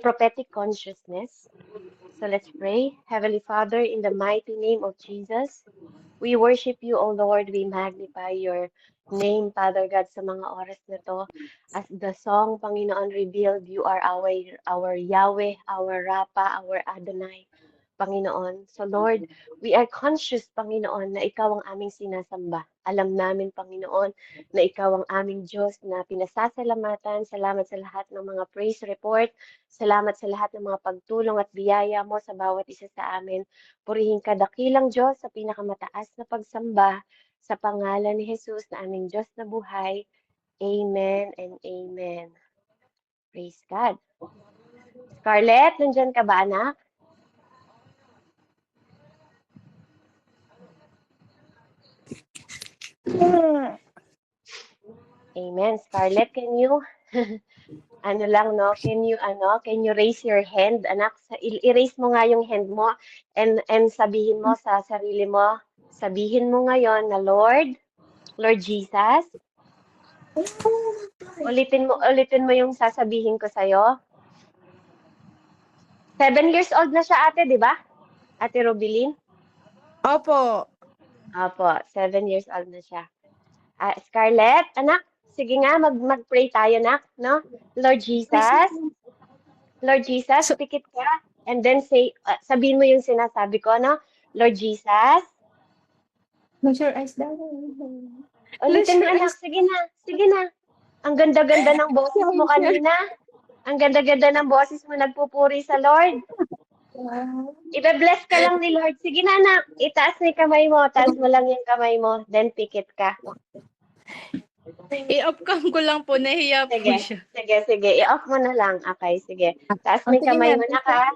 prophetic consciousness. So let's pray. Heavenly Father, in the mighty name of Jesus, we worship you, O Lord. We magnify your name, Father God, sa mga oras na to. As the song, Panginoon, revealed, you are our Yahweh, our Rapha, our Adonai, Panginoon. So Lord, we are conscious, Panginoon, na ikaw ang aming sinasamba. Alam namin, Panginoon, na ikaw ang aming Diyos na pinasasalamatan. Salamat sa lahat ng mga praise report. Salamat sa lahat ng mga pagtulong at biyaya mo sa bawat isa sa amin. Purihin ka dakilang Diyos sa pinakamataas na pagsamba sa pangalan ni Jesus na aming Diyos na buhay. Amen and amen. Praise God. Scarlett, nandyan ka ba, anak? Amen. Scarlett, can you can you raise your hand, anak? I-raise mo nga yung hand mo and sabihin mo sa sarili mo, sabihin mo ngayon na Lord Jesus. Ulitin mo yung sasabihin ko sa'yo. 7 years old na siya, ate, di ba? Ate Robilin? Opo. Opo, 7 years old na siya. Scarlett, anak, sige nga, mag-pray tayo, anak, no? Lord Jesus, pikit ka. And then sabihin mo yung sinasabi ko, no? Lord Jesus. Close your eyes daw. Ulitin mo, anak. Sige na. Ang ganda-ganda ng boses mo kanina. Ang ganda-ganda ng boses mo nagpupuri sa Lord. Ibe-bless ka lang ni Lord. Sige na, anak. Itaas mo yung kamay mo. Taas mo lang yung kamay mo. Then pikit ka. I-off cam ko lang po. Nahiya po siya. Sige. I-off mo na lang. Okay, sige. Taas mo yung kamay mo na ka.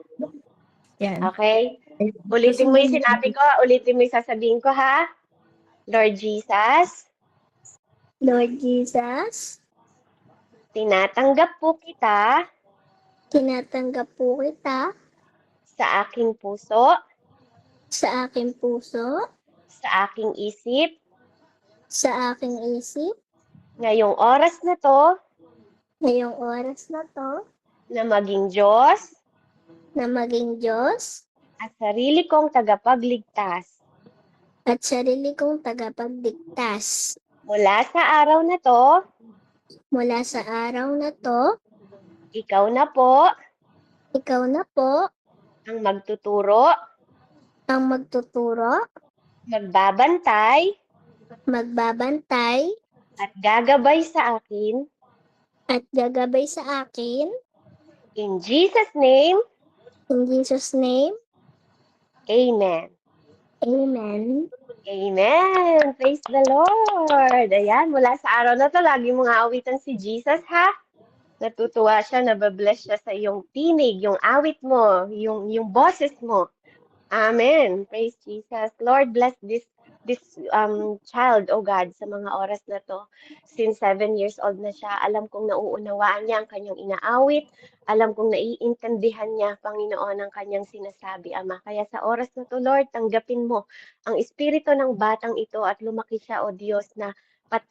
Yan. Okay? Ulitin mo yung sinabi ko. Ulitin mo yung sasabihin ko, ha? Lord Jesus. Lord Jesus, Tinatanggap po kita tinatanggap po kita sa aking puso, sa aking puso, sa aking isip, sa aking isip, ngayong oras na to, ngayong oras na to, na maging Diyos na maging Diyos at sarili kong tagapagligtas. at sarili kong tagapagligtas. Mula sa araw na to, Mula sa araw na to, ikaw na po ikaw na po ang magtuturo, ang magtuturo, magbabantay, magbabantay, at gagabay sa akin. at gagabay sa akin. In Jesus' name, In Jesus' name, Amen. Amen. Amen. Praise the Lord. Ayan, mula sa araw na to, lagi mong aawitan si Jesus, ha? Natutuwa siya, nababless siya sa iyong tinig, yung awit mo, yung boses mo. Amen. Praise Jesus. Lord, bless this child, oh God, sa mga oras na to. Since 7 years old na siya, alam kong nauunawaan niya ang kanyang inaawit. Alam kong naiintindihan niya, Panginoon, ang kanyang sinasabi, Ama. Kaya sa oras na to, Lord, tanggapin mo ang espiritu ng batang ito at lumaki siya, O Diyos, na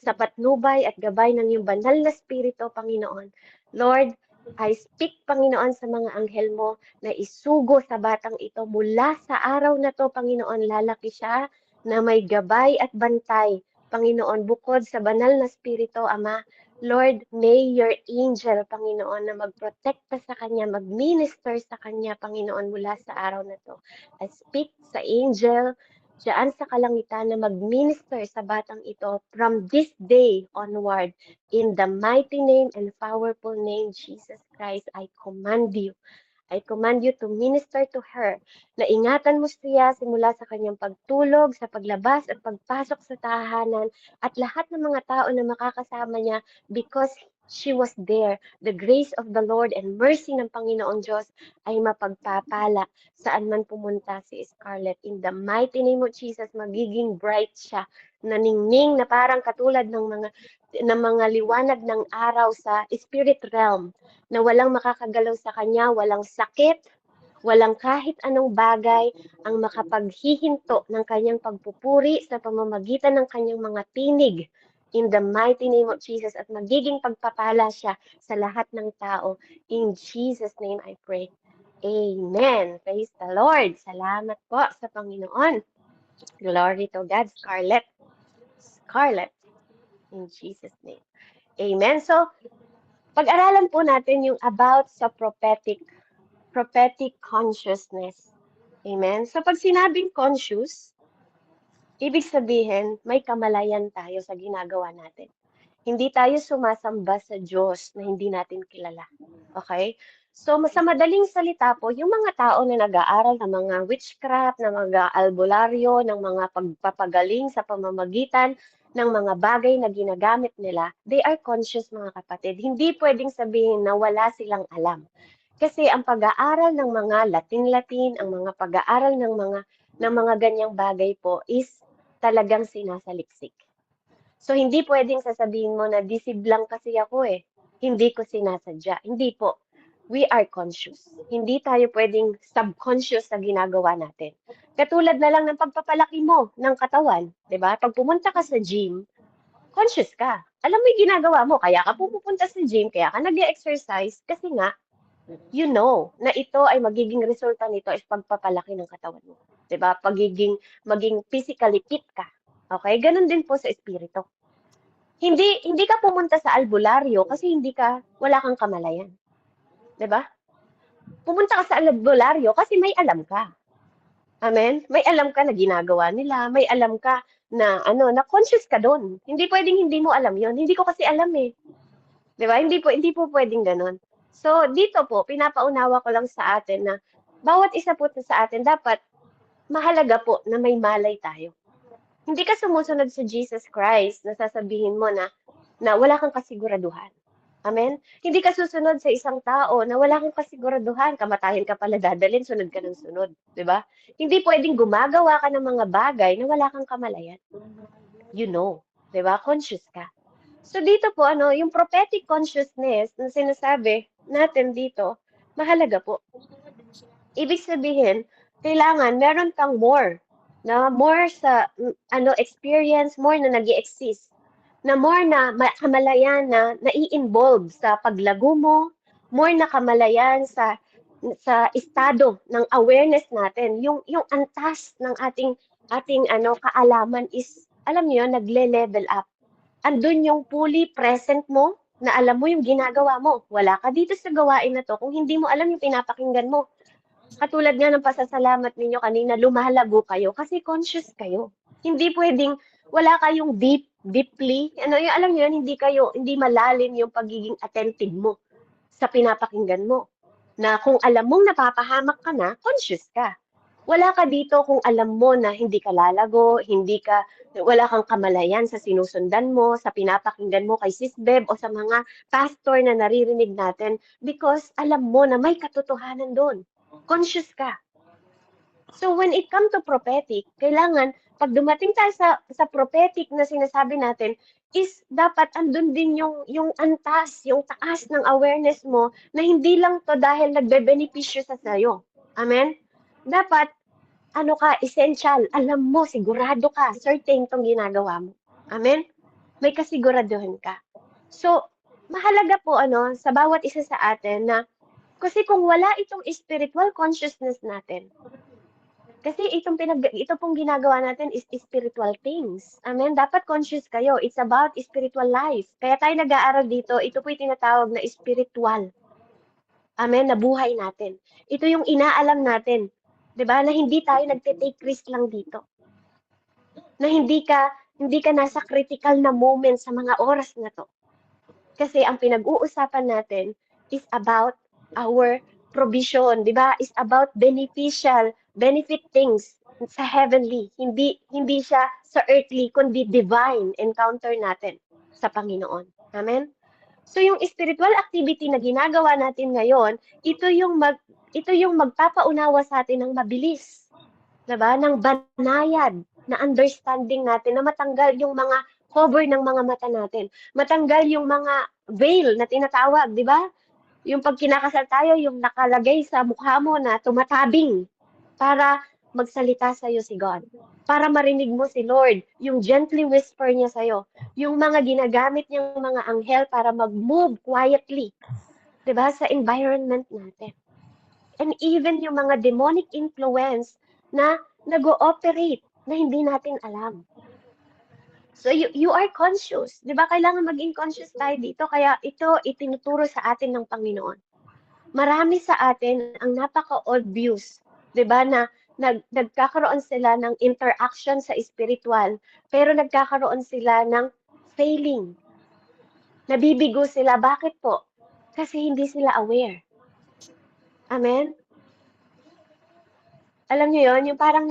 sa patnubay at gabay ng iyong banal na espiritu, Panginoon. Lord, I speak, Panginoon, sa mga anghel mo na isugo sa batang ito mula sa araw na to, Panginoon, lalaki siya na may gabay at bantay, Panginoon, bukod sa banal na espiritu, Ama. Lord, may your angel, Panginoon, na magprotekta sa kanya, mag-minister sa kanya, Panginoon, mula sa araw na to. I speak sa angel diyan sa kalangitan na mag-minister sa batang ito from this day onward. In the mighty name and powerful name, Jesus Christ, I command you to minister to her, na ingatan mo siya simula sa kanyang pagtulog, sa paglabas at pagpasok sa tahanan, at lahat ng mga tao na makakasama niya because she was there. The grace of the Lord and mercy ng Panginoong Diyos ay mapagpapala saan man pumunta si Scarlett. In the mighty name of Jesus, magiging bright siya, naningning na parang katulad ng mga liwanag ng araw sa spirit realm, na walang makakagalaw sa kanya, walang sakit, walang kahit anong bagay ang makapaghihinto ng kanyang pagpupuri sa pamamagitan ng kanyang mga tinig in the mighty name of Jesus at magiging pagpapala siya sa lahat ng tao. In Jesus' name I pray. Amen. Praise the Lord. Salamat po sa Panginoon. Glory to God. Scarlett. Scarlett. In Jesus' name. Amen. So, pag-aralan po natin yung about sa prophetic consciousness. Amen. So, pag sinabing conscious, ibig sabihin, may kamalayan tayo sa ginagawa natin. Hindi tayo sumasamba sa Diyos na hindi natin kilala. Okay? So, sa madaling salita po, yung mga tao na nag-aaral ng mga witchcraft, ng mga albularyo, ng mga pagpapagaling sa pamamagitan ng mga bagay na ginagamit nila, they are conscious, mga kapatid. Hindi pwedeng sabihin na wala silang alam. Kasi ang pag-aaral ng mga Latin-Latin, ang mga pag-aaral ng mga ganyang bagay po is talagang sinasaliksik. So, hindi pwedeng sasabihin mo na deceive lang kasi ako eh. Hindi ko sinasadya. Hindi po. We are conscious. Hindi tayo pwedeng subconscious sa ginagawa natin. Katulad na lang ng pagpapalaki mo ng katawan. 'Di ba? Pag pumunta ka sa gym, conscious ka. Alam mo yung ginagawa mo. Kaya ka pupunta sa gym, kaya ka nag-exercise kasi nga, you know na ito ay magiging resulta nito is pagpapalaki ng katawan mo. 'Di ba? Maging physically fit ka. Okay? Ganun din po sa espiritu. Hindi ka pumunta sa albularyo kasi wala kang kamalayan. 'Di ba? Pumunta ka sa albularyo kasi may alam ka. Amen? May alam ka na ginagawa nila, may alam ka na na conscious ka doon. Hindi pwedeng hindi mo alam 'yon. Hindi ko kasi alam eh. 'Di ba? Hindi po pwedeng ganoon. So, dito po, pinapaunawa ko lang sa atin na bawat isa po sa atin dapat mahalaga po na may malay tayo. Hindi ka sumusunod sa Jesus Christ na sasabihin mo na wala kang kasiguraduhan. Amen? Hindi ka susunod sa isang tao na wala kang kasiguraduhan, kamatayan ka pala dadalhin, sunod ka ng sunod. 'Di ba? Hindi pwedeng gumagawa ka ng mga bagay na wala kang kamalayan. You know. 'Di ba? Conscious ka. So dito po, yung prophetic consciousness na sinasabi natin dito, mahalaga po. Ibig sabihin, kailangan meron kang more sa experience, more na nag-i-exist, na more na kamalayan na nai-involve sa paglago mo, more na kamalayan sa estado ng awareness natin, yung antas ng ating kaalaman is, alam niyo, nagle-level up. Andun yung fully present mo, na alam mo yung ginagawa mo. Wala ka dito sa gawain na to kung hindi mo alam yung pinapakinggan mo. Katulad nga ng pasasalamat ninyo kanina, lumalago kayo kasi conscious kayo. Hindi pwedeng wala kayong deeply, yung alam niyo yun, hindi malalim yung pagiging attentive mo sa pinapakinggan mo. Na kung alam mong napapahamak ka na, conscious ka. Wala ka dito kung alam mo na hindi ka lalago, wala kang kamalayan sa sinusundan mo, sa pinapakinggan mo kay Sis Beb o sa mga pastor na naririnig natin because alam mo na may katotohanan doon. Conscious ka. So when it comes to prophetic, kailangan pag dumating tayo sa prophetic na sinasabi natin is dapat andun din yung antas, yung taas ng awareness mo na hindi lang to dahil nagbe-benepisyo sa sayo. Amen? Dapat essential, alam mo, sigurado ka, certain tong ginagawa mo. Amen? May kasiguraduhan ka. So, mahalaga po sa bawat isa sa atin na kasi kung wala itong spiritual consciousness natin, kasi ito pong ginagawa natin is spiritual things. Amen? Dapat conscious kayo. It's about spiritual life. Kaya tayo nag-aaral dito, ito po yung tinatawag na spiritual. Amen? Na buhay natin. Ito yung inaalam natin. 'Di ba? Na hindi tayo nagte-take risk lang dito. Na hindi ka nasa critical na moment sa mga oras na to. Kasi ang pinag-uusapan natin is about our provision, 'di ba? Is about benefit things sa heavenly. Hindi siya sa earthly kundi divine encounter natin sa Panginoon. Amen. So yung spiritual activity na ginagawa natin ngayon, ito yung magpapaunawa sa atin ng mabilis, 'di ba? Ng banayad na understanding natin na matanggal yung mga cover ng mga mata natin. Matanggal yung mga veil na tinatawag, 'di ba? Yung pag kinakasal tayo, yung nakalagay sa mukha mo na tumatabing para magsalita sa'yo si God. Para marinig mo si Lord, yung gently whisper niya sa'yo, yung mga ginagamit niyang mga anghel para mag-move quietly, 'di ba, sa environment natin. And even yung mga demonic influence na nag-ooperate na hindi natin alam. So you are conscious, 'di ba? Kailangan maging conscious tayo dito, kaya ito itinuturo sa atin ng Panginoon. Marami sa atin ang napaka-obvious, 'di ba, na nagkakaroon sila ng interaction sa spiritual, pero nagkakaroon sila ng failing. Nabibigo sila. Bakit po? Kasi hindi sila aware. Amen? Alam niyo yon, yung parang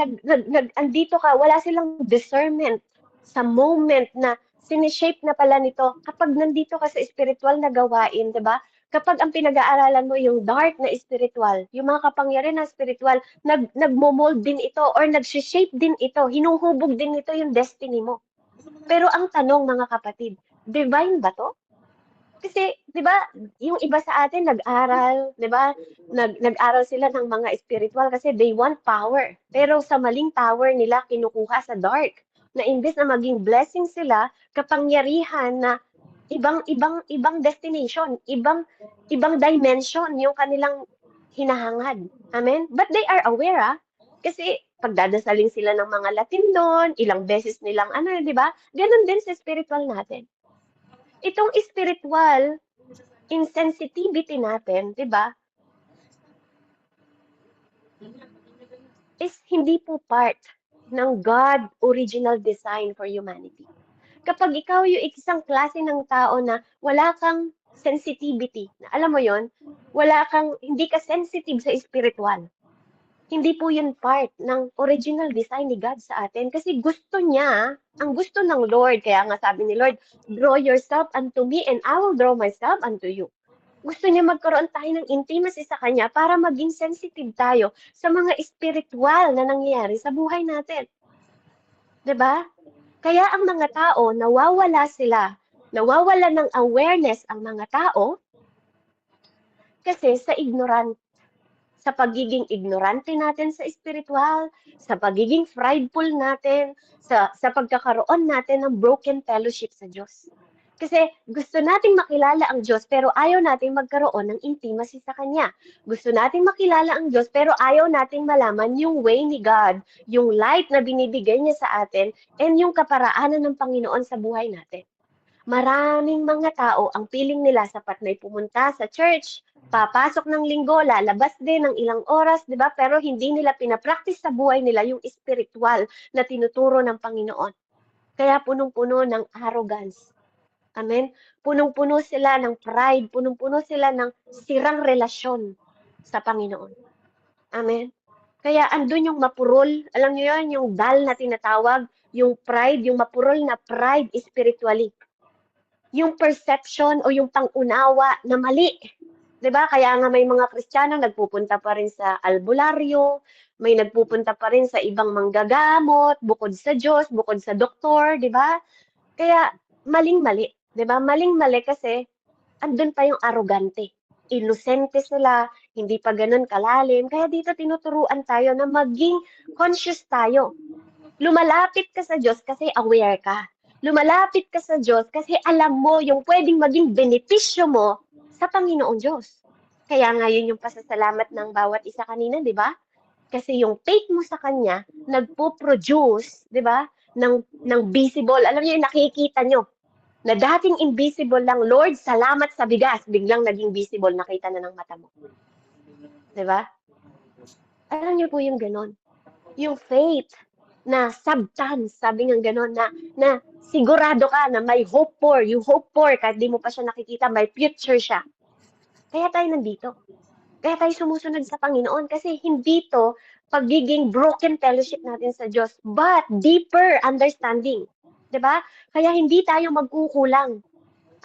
andito ka, wala silang discernment sa moment na sinishape na pala nito. Kapag nandito ka sa spiritual na gawain, di ba? Kapag ang pinag-aaralan mo yung dark na spiritual, yung mga kapangyarihan na spiritual, nagmo-mold din ito or nag-shape din ito, hinuhubog din ito yung destiny mo. Pero ang tanong, mga kapatid, divine ba to? Kasi, di ba, yung iba sa atin nag-aral, di ba? Nag-aral sila ng mga spiritual kasi they want power. Pero sa maling power nila, kinukuha sa dark. Na imbes na maging blessing sila, kapangyarihan na ibang destination, ibang dimension yung kanilang hinahangad. Amen? But they are aware, kasi pagdadasaling sila ng mga Latin doon, ilang beses nilang di ba? Ganon din sa spiritual natin. Itong spiritual insensitivity natin, 'di ba? Is hindi po part ng God original design for humanity. Kapag ikaw yung isang klase ng tao na wala kang sensitivity, na alam mo yon, hindi ka sensitive sa spiritual. Hindi po yun part ng original design ni God sa atin kasi gusto niya, ang gusto ng Lord, kaya nga sabi ni Lord, draw yourself unto me and I will draw myself unto you. Gusto niya magkaroon tayo ng intimacy sa Kanya para maging sensitive tayo sa mga spiritual na nangyayari sa buhay natin. 'Di ba? Kaya ang mga tao, nawawala ng awareness ang mga tao kasi sa pagiging ignorante natin sa spiritual, sa pagiging prideful natin, sa pagkakaroon natin ng broken fellowship sa Diyos. Kasi gusto nating makilala ang Diyos pero ayaw nating magkaroon ng intimacy sa Kanya. Gusto nating makilala ang Diyos pero ayaw nating malaman yung way ni God, yung light na binibigay niya sa atin, and yung kaparaanan ng Panginoon sa buhay natin. Maraming mga tao, ang feeling nila sapat na pumunta sa church, papasok ng linggo, lalabas din ng ilang oras, di ba? Pero hindi nila pinapractice sa buhay nila yung spiritual na tinuturo ng Panginoon. Kaya punong-puno ng arrogance. Amen? Punong-puno sila ng pride, punong-puno sila ng sirang relasyon sa Panginoon. Amen? Kaya andun yung mapurol, alam niyo yun, yung dal na tinatawag, yung pride, yung mapurol na pride spiritually. Yung perception o yung pangunawa na mali. 'Di ba? Kaya nga may mga Kristiyano nagpupunta pa rin sa albularyo, may nagpupunta pa rin sa ibang manggagamot, bukod sa Diyos, bukod sa doktor, 'di ba? Kaya maling-mali, 'di ba? Maling-mali kasi andun pa yung arrogante. Inosente sila, hindi pa ganun kalalim. Kaya dito tinuturuan tayo na maging conscious tayo. Lumalapit ka sa Diyos kasi aware ka. Lumalapit ka sa Diyos kasi alam mo yung pwedeng maging benepisyo mo sa Panginoong Diyos. Kaya nga yun yung pasasalamat ng bawat isa kanina, di ba? Kasi yung faith mo sa Kanya, nagpo-produce, di ba, ng visible. Alam niyo, yung nakikita nyo, na dating invisible lang, Lord, salamat sa bigas, biglang naging visible, nakita na ng mata mo. Di ba? Alam niyo po yung ganon. Yung faith na substance, sabi nga ganon, na sigurado ka na may hope for, you hope for, kahit di mo pa siya nakikita, may future siya. Kaya tayo nandito. Kaya tayo sumusunod sa Panginoon kasi hindi to pagiging broken fellowship natin sa Diyos, but deeper understanding. 'Di ba? Kaya hindi tayo magkukulang.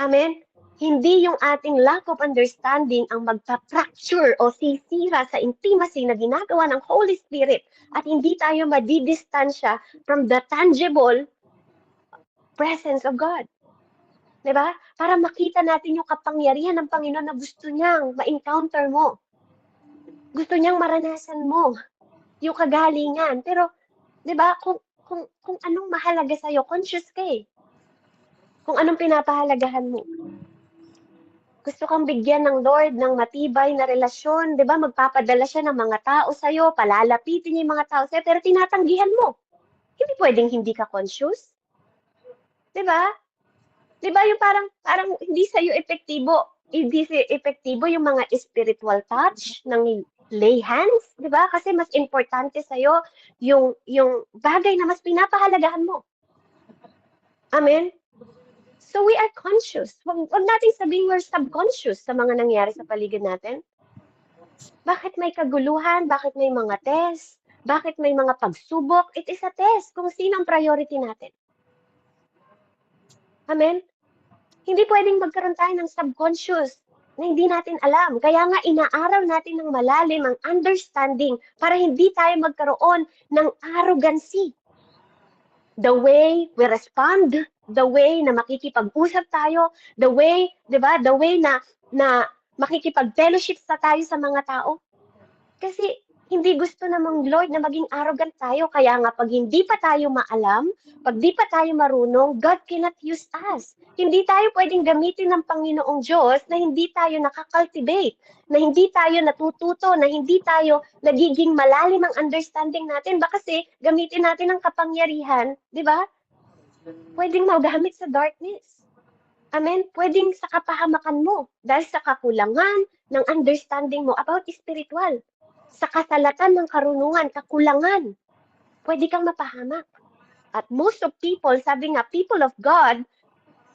Amen? Hindi yung ating lack of understanding ang magpa-fracture o sisira sa intimacy na ginagawa ng Holy Spirit at hindi tayo madidistansya from the tangible presence of God. 'Di ba? Para makita natin yung kapangyarihan ng Panginoon na gusto niyang ma-encounter mo. Gusto niyang maranasan mo. yung kagalingan. Pero, di ba, kung anong mahalaga sa'yo, conscious ka eh. Kung anong pinapahalagahan mo. Gusto kang bigyan ng Lord ng matibay na relasyon, di ba? Magpapadala siya ng mga tao sa'yo, palalapitin niya yung mga tao sa'yo, pero tinatanggihan mo. Hindi pwedeng hindi ka conscious. Di ba? Di ba yung parang hindi sa'yo hindi sa'yo epektibo yung mga spiritual touch ng lay hands, di ba? Kasi mas importante sa'yo yung bagay na mas pinapahalagahan mo. Amen? So we are conscious. Wag nating sabihin we're subconscious sa mga nangyari sa paligid natin. Bakit may kaguluhan? Bakit may mga test? Bakit may mga pagsubok? It is a test kung sino ang priority natin. Amen? Hindi pwedeng magkaroon tayo ng subconscious na hindi natin alam. Kaya nga inaaral natin ng malalim ang understanding para hindi tayo magkaroon ng arrogancy. The way we respond, the way na makikipag-usap tayo, the way, 'di ba? The way na makikipag-fellowship tayo sa mga tao. Kasi hindi gusto namang Lord na maging arrogant tayo. Kaya nga pag hindi pa tayo maalam, pag di pa tayo marunong, God cannot use us. Hindi tayo pwedeng gamitin ng Panginoong Diyos na hindi tayo nakakultivate, na hindi tayo natututo, na hindi tayo nagiging malalim ang understanding natin. Baka kasi gamitin natin ang kapangyarihan, di ba? Pwedeng magamit sa darkness. Amen? Pwedeng sa kapahamakan mo dahil sa kakulangan ng understanding mo about spiritual. Sa kasalatan ng karunungan, kakulangan, pwede kang mapahamak. At most of people, sabi nga, people of God,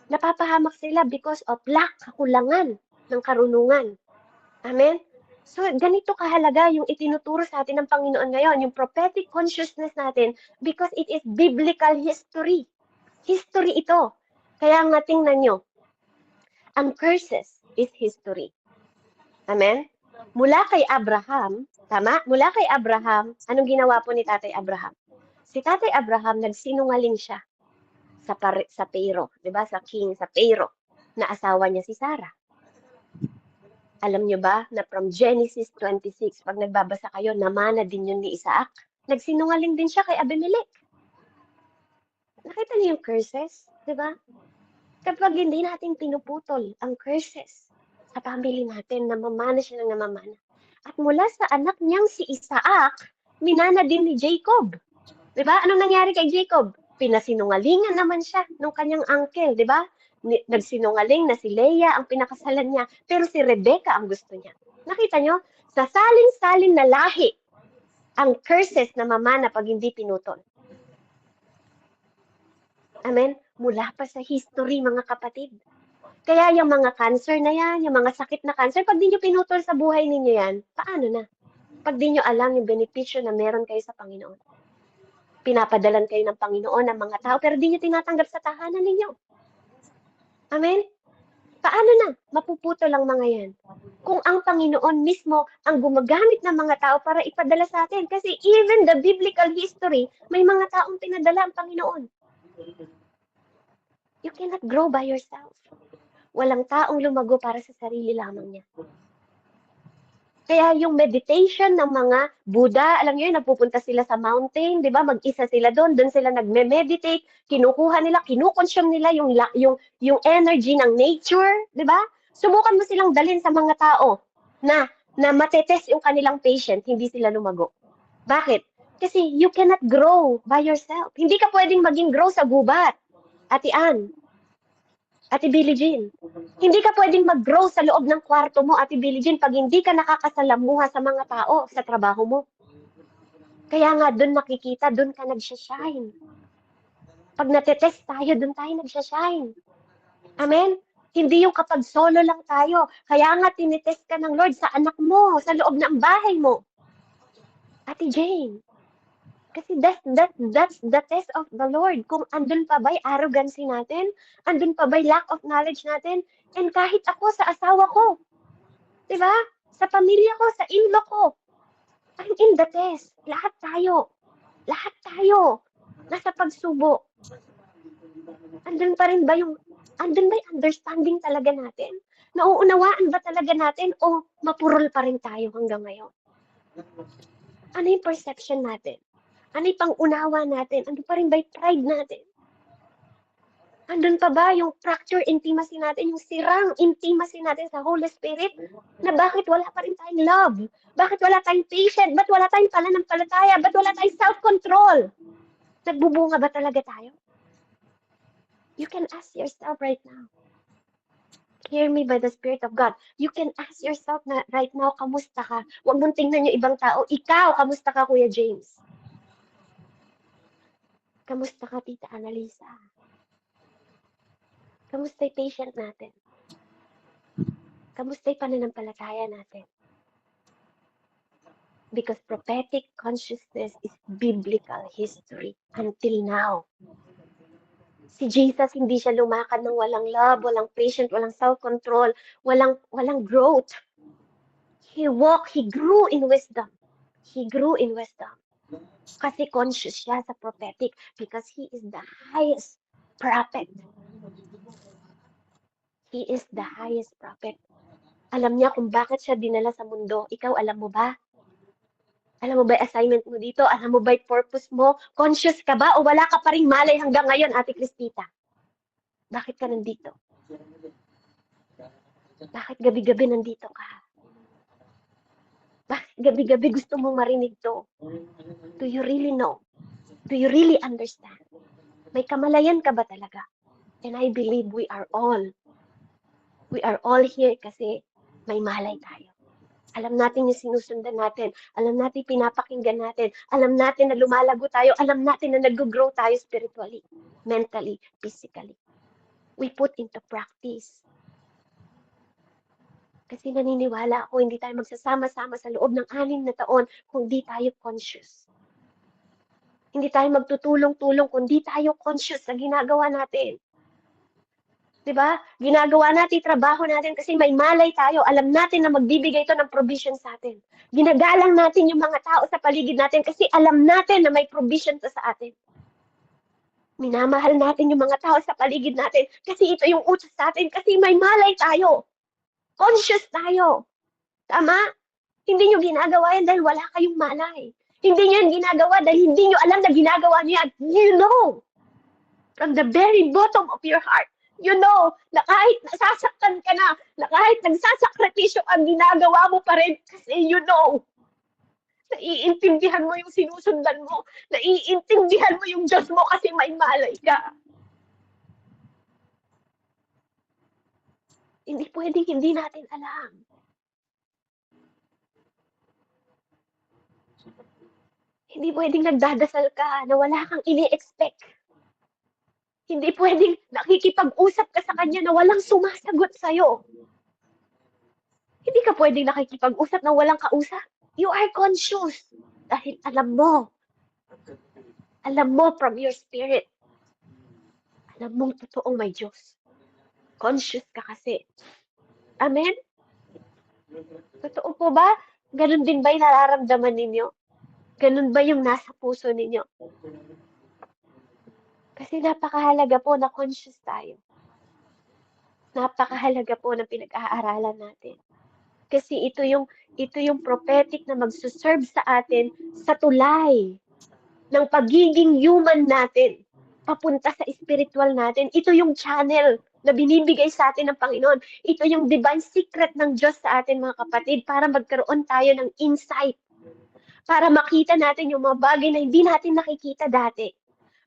napapahamak sila because of lack, kakulangan ng karunungan. Amen? So, ganito kahalaga yung itinuturo sa atin ng Panginoon ngayon, yung prophetic consciousness natin because it is biblical history. History ito. Kaya nga tingnan nyo, ang curses is history. Amen? Mula kay Abraham, tama? Mula kay Abraham, anong ginawa po ni Tatay Abraham? Si Tatay Abraham, nagsinungaling siya sa Pharaoh, di ba? Sa king, sa Pharaoh, na asawa niya si Sarah. Alam niyo ba na from Genesis 26, pag nagbabasa kayo, namana din yun ni Isaac. Nagsinungaling din siya kay Abimelech. Nakita niyo yung curses, di ba? Kapag hindi natin pinuputol ang curses sa family natin, namamana siya ng namamana. At mula sa anak niyang si Isaac, minana din ni Jacob. Di ba? Anong nangyari kay Jacob? Pinasinungalingan naman siya ng kanyang uncle, di ba? Nagsinungaling na si Leah ang pinakasalan niya, pero si Rebecca ang gusto niya. Nakita niyo? Sa saling-saling na lahi ang curses na mamana pag hindi pinutol. Amen? Mula pa sa history, mga kapatid. Kaya yung mga cancer na yan, yung mga sakit na cancer, pag di nyo pinutol sa buhay ninyo yan, paano na? Pag di nyo alam yung benepisyo na meron kayo sa Panginoon. Pinapadalan kayo ng Panginoon ng mga tao, pero di nyo tinatanggap sa tahanan ninyo. Amen? Paano na? Mapuputol ang mga yan. Kung ang Panginoon mismo ang gumagamit ng mga tao para ipadala sa atin. Kasi even the biblical history, may mga taong pinadala ang Panginoon. You cannot grow by yourself. Walang taong lumago para sa sarili lamang niya. Kaya yung meditation ng mga Buddha, alam niyo yun, napupunta sila sa mountain, di ba? Mag-isa sila doon sila nagme-meditate, kinukuha nila, kinukonsume nila yung energy ng nature, di ba? Subukan mo silang dalhin sa mga tao na matetest yung kanilang patient, hindi sila lumago. Bakit? Kasi you cannot grow by yourself. Hindi ka pwedeng maging grow sa gubat. Ate Ann, Ate Billie Jean, hindi ka pwedeng mag-grow sa loob ng kwarto mo, Ate Billie Jean, pag hindi ka nakakasalamuha sa mga tao, sa trabaho mo. Kaya nga, doon makikita, doon ka nagsashine. Pag natetest tayo, doon tayo nagsashine. Amen? Hindi yung kapag solo lang tayo. Kaya nga, tinitest ka ng Lord sa anak mo, sa loob ng bahay mo. Ate Jane, kasi that's the test of the Lord. Kung andun pa ba'y arrogancy natin, andun pa ba'y lack of knowledge natin, and kahit ako sa asawa ko, diba? Sa pamilya ko, sa in-law ko, I'm in the test. Lahat tayo, nasa pagsubok. Andun ba yung understanding talaga natin? Nauunawaan ba talaga natin o mapurol pa rin tayo hanggang ngayon? Ano yung perception natin? Ano yung pang-unawa natin? Ano pa rin ba yung pride natin? Andun pa ba yung fracture intimacy natin, yung sirang intimacy natin sa Holy Spirit? Na bakit wala pa rin tayong love? Bakit wala tayong patient? Ba't wala tayong pananampalataya? Ba't wala tayong self-control? Nagbubunga ba talaga tayo? You can ask yourself right now. Hear me by the Spirit of God. You can ask yourself na right now, kamusta ka? Huwag mong tingnan yung ibang tao. Ikaw, kamusta ka, Kuya James? Kamusta ka, Tita Annalisa? Kamusta yung patient natin? Kamusta yung pananampalataya natin? Because prophetic consciousness is biblical history until now. Si Jesus, hindi siya lumakad ng walang love, walang patient, walang self-control, walang growth. He walked, he grew in wisdom. He grew in wisdom. Kasi conscious siya sa prophetic because he is the highest prophet. He is the highest prophet. Alam niya kung bakit siya dinala sa mundo. Ikaw, alam mo ba? Alam mo ba yung assignment mo dito? Alam mo ba yung purpose mo? Conscious ka ba o wala ka pa ring malay hanggang ngayon, Ate Cristita? Bakit ka nandito? Bakit gabi-gabi nandito ka? Bakit gabi-gabi gusto mong marinig to? Do you really know? Do you really understand? May kamalayan ka ba talaga? And I believe we are all here kasi may malay tayo. Alam natin yung sinusundan natin. Alam natin pinapakinggan natin. Alam natin na lumalago tayo. Alam natin na nag-grow tayo spiritually, mentally, physically. We put into practice. Kasi naniniwala ako, hindi tayo magsasama-sama sa loob ng 6 na taon kung di tayo conscious. Hindi tayo magtutulong-tulong kung di tayo conscious sa ginagawa natin. Diba? Ginagawa natin, trabaho natin kasi may malay tayo. Alam natin na magbibigay ito ng provision sa atin. Ginagalang natin yung mga tao sa paligid natin kasi alam natin na may provision to sa atin. Minamahal natin yung mga tao sa paligid natin kasi ito yung utos sa atin kasi may malay tayo. Conscious tayo. Tama? Hindi nyo ginagawa yan dahil wala kayong malay. Hindi nyo yan ginagawa dahil hindi nyo alam na ginagawa nyo yan. You know, from the very bottom of your heart, you know, na kahit nasasaktan ka na kahit nagsasakripisyo ang ginagawa mo pa rin kasi you know, naiintindihan mo yung sinusundan mo, naiintindihan mo yung Diyos mo kasi may malay ka. Hindi pwedeng hindi natin alam. Hindi pwedeng nagdadasal ka na wala kang ini-expect. Hindi pwedeng nakikipag-usap ka sa kanya na walang sumasagot sa'yo. Hindi ka pwedeng nakikipag-usap na walang kausap. You are conscious. Dahil alam mo from your spirit. Alam mong totoong may Diyos. Conscious ka kasi. Amen? Totoo po ba? Ganun din ba yung nararamdaman ninyo? Ganun ba yung nasa puso ninyo? Kasi napakahalaga po na conscious tayo. Napakahalaga po na pinag-aaralan natin. Kasi ito yung prophetic na magsuserve sa atin sa tulay ng pagiging human natin papunta sa spiritual natin. Ito yung channel na binibigay sa atin ng Panginoon. Ito yung divine secret ng Diyos sa atin, mga kapatid, para magkaroon tayo ng insight. Para makita natin yung mga bagay na hindi natin nakikita dati.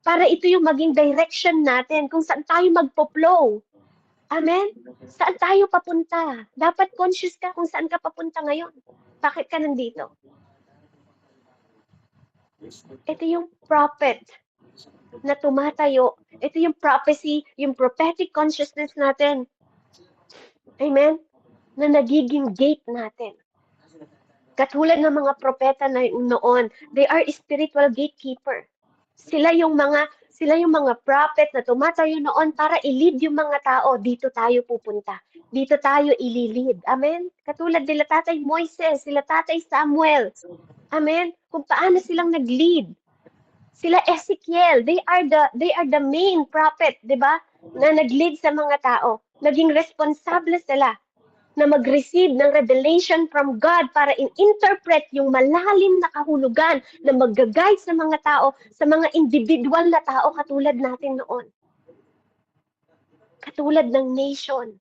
Para ito yung maging direction natin kung saan tayo magpo-flow. Amen? Saan tayo papunta? Dapat conscious ka kung saan ka papunta ngayon. Bakit ka nandito? Ito yung prophet na tumatayo. Ito yung prophecy, yung prophetic consciousness natin. Amen? Na nagiging gate natin. Katulad ng mga propeta na noon, they are spiritual gatekeeper. Sila yung mga prophet na tumatayo noon para i-lead yung mga tao. Dito tayo pupunta. Dito tayo i-lead. Amen? Katulad nila Tatay Moises, sila Tatay Samuel. Amen? Kung paano silang nag-lead. Sila Ezekiel, they are the main prophet, 'di ba? Na nag-lead sa mga tao. Naging responsable sila na mag-receive ng revelation from God para in-interpret yung malalim na kahulugan na mag-guide sa mga tao, sa mga individual na tao katulad natin noon. Katulad ng nation.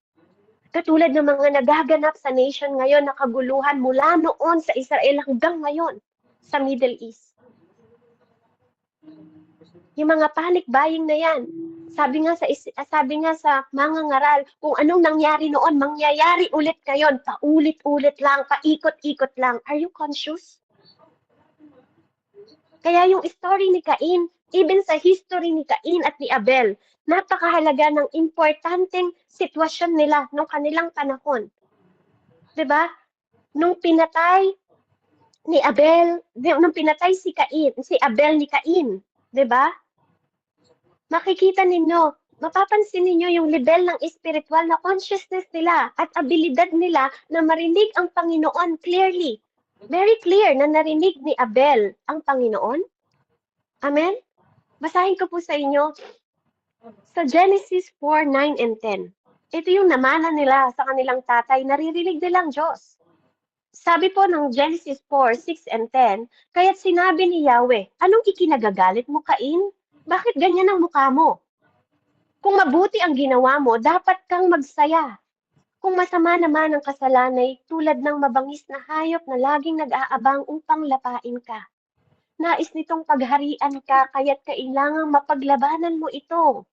Katulad ng mga nagaganap sa nation ngayon na kaguluhan mula noon sa Israel hanggang ngayon sa Middle East. Yung mga panic buying na yan, sabi nga sa mga ngaral, kung anong nangyari noon, mangyayari ulit ngayon, paulit-ulit lang, paikot-ikot lang. Are you conscious? Kaya yung story ni Cain, even sa history ni Cain at ni Abel, napakahalaga ng importanteng sitwasyon nila nung kanilang panahon. 'Di ba? Nung pinatay si Cain, si Abel ni Cain, 'di ba? Makikita ninyo, mapapansin ninyo yung level ng spiritual na consciousness nila at abilidad nila na marinig ang Panginoon clearly. Very clear na narinig ni Abel ang Panginoon. Amen? Basahin ko po sa inyo sa Genesis 4, 9, and 10. Ito yung namana nila sa kanilang tatay, naririnig nilang Diyos. Sabi po ng Genesis 4, 6, and 10, kaya't sinabi ni Yahweh, anong ikinagagalit mo, Cain? Bakit ganyan ang mukha mo? Kung mabuti ang ginawa mo, dapat kang magsaya. Kung masama naman ang kasalanay, tulad ng mabangis na hayop na laging nag-aabang upang lapain ka. Nais nitong pagharian ka, kaya't kailangang mapaglabanan mo ito.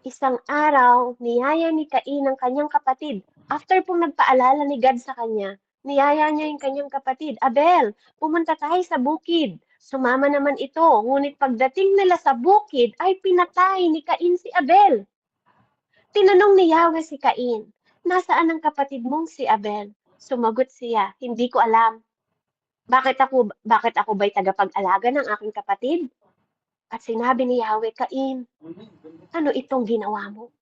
Isang araw, niyaya ni Cain ang kanyang kapatid. After pong nagpaalala ni God sa kanya, niyaya niya yung kanyang kapatid, Abel, pumunta tayo sa bukid. Sumama naman ito, ngunit pagdating nila sa bukid ay pinatay ni Cain si Abel. Tinanong ni Yahweh si Cain, nasaan ang kapatid mong si Abel? Sumagot siya, hindi ko alam. Bakit ako ba'y tagapag-alaga ng aking kapatid? At sinabi ni Yahweh, Cain, ano itong ginawa mo?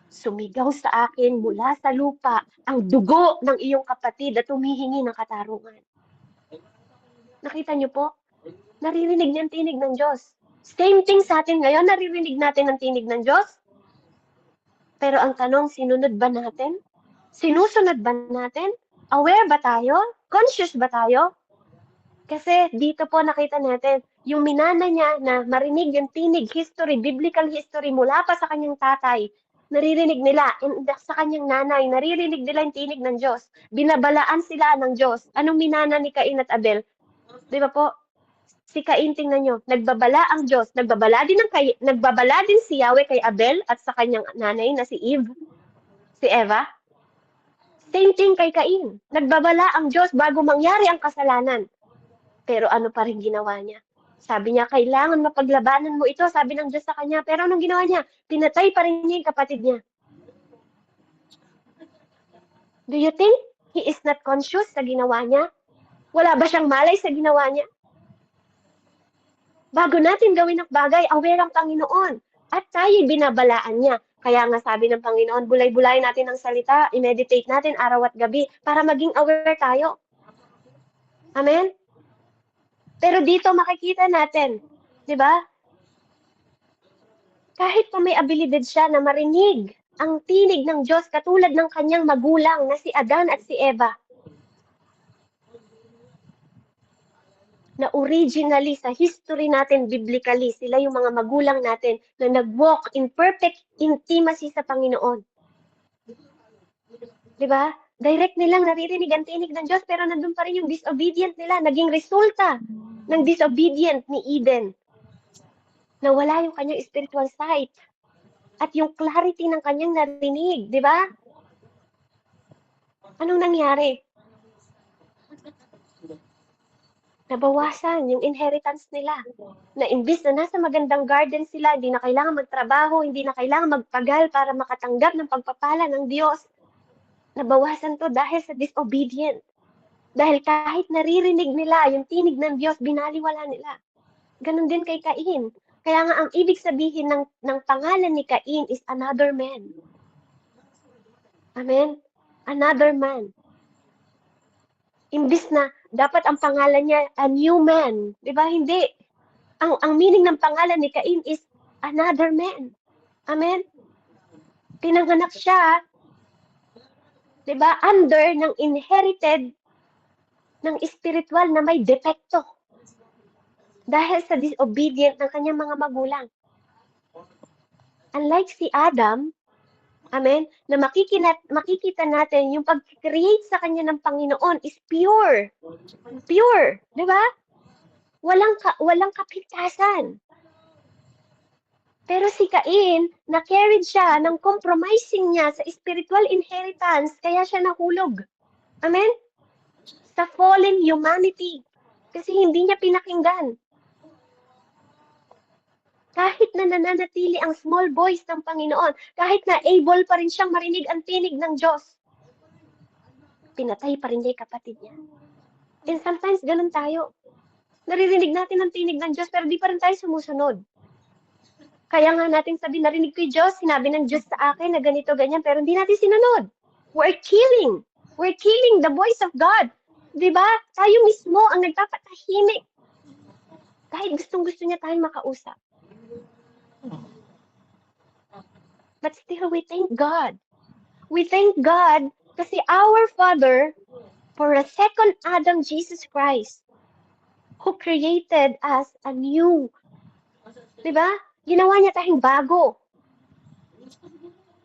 Sumigaw sa akin mula sa lupa ang dugo ng iyong kapatid at humihingi ng katarungan. Nakita niyo po? Naririnig niya ang tinig ng Diyos. Same thing sa atin ngayon, naririnig natin ang tinig ng Diyos. Pero ang tanong, sinunod ba natin? Sinusunod ba natin? Aware ba tayo? Conscious ba tayo? Kasi dito po nakita natin, yung minana niya na marinig yung tinig, history, biblical history mula pa sa kanyang tatay, naririnig nila, sa kanyang nanay, naririnig nila yung tinig ng Diyos. Binabalaan sila ng Diyos. Anong minana ni Cain at Abel? Di ba po? Si Cain, tingnan nyo, nagbabala ang Diyos. Nagbabala din si Yahweh kay Abel at sa kanyang nanay na si Eva. Same thing kay Cain. Nagbabala ang Diyos bago mangyari ang kasalanan. Pero ano pa rin ginawa niya? Sabi niya, kailangan mapaglabanan mo ito. Sabi ng Diyos sa kanya. Pero anong ginawa niya? Pinatay pa rin niya yung kapatid niya. Do you think he is not conscious sa ginawa niya? Wala ba siyang malay sa ginawa niya? Bago natin gawin ang bagay, aware ang Panginoon. At tayo binabalaan niya. Kaya nga sabi ng Panginoon, bulay-bulay natin ang salita, i-meditate natin araw at gabi para maging aware tayo. Amen? Pero dito makikita natin, di ba? Kahit pa may abilidad siya na marinig ang tinig ng Diyos katulad ng kanyang magulang na si Adan at si Eva, na originally sa history natin biblically, sila yung mga magulang natin na nag-walk in perfect intimacy sa Panginoon. Di ba? Direct nilang naririnig ang tinig ng Diyos pero nandun pa rin yung disobedient nila. Naging resulta ng disobedient ni Eden. Nawala yung kanyang spiritual sight at yung clarity ng kanyang narinig. Di ba? Anong nangyari? Nabawasan yung inheritance nila. Na imbis na nasa magandang garden sila, hindi na kailangan magtrabaho, hindi na kailangan magpagal para makatanggap ng pagpapala ng Diyos. Nabawasan to dahil sa disobedient. Dahil kahit naririnig nila yung tinig ng Diyos, binaliwala nila. Ganon din kay Cain. Kaya nga ang ibig sabihin ng pangalan ni Cain is another man. Amen? Another man. Imbis na dapat ang pangalan niya a new man. Di ba? Hindi. Ang meaning ng pangalan ni Cain is another man. Amen? Pinanganak siya 'Di ba? Under ng inherited ng spiritual na may depekto dahil sa disobedient ng kanyang mga magulang. Unlike si Adam, amen, na makikita natin yung pag-create sa kanya ng Panginoon is pure. Pure, 'di ba? Walang kapintasan. Pero si Cain, na-carried siya ng compromising niya sa spiritual inheritance, kaya siya nahulog. Amen? Sa fallen humanity. Kasi hindi niya pinakinggan. Kahit na nananatili ang small voice ng Panginoon, kahit na able pa rin siyang marinig ang tinig ng Diyos, pinatay pa rin niya yung kapatid niya. And sometimes ganun tayo. Naririnig natin ang tinig ng Diyos, pero di pa rin tayo sumusunod. Kaya nga natin sabi, narinig ko yung Diyos, sinabi ng Diyos sa akin na ganito, ganyan, pero hindi natin sinunod. We're killing the voice of God. Diba? Tayo mismo ang nagpapatahimik. Kahit gustong-gusto niya tayong makausap. But still, we thank God. We thank God kasi our Father, for a second Adam, Jesus Christ, who created us anew. Diba? Ginawa niya tayong bago.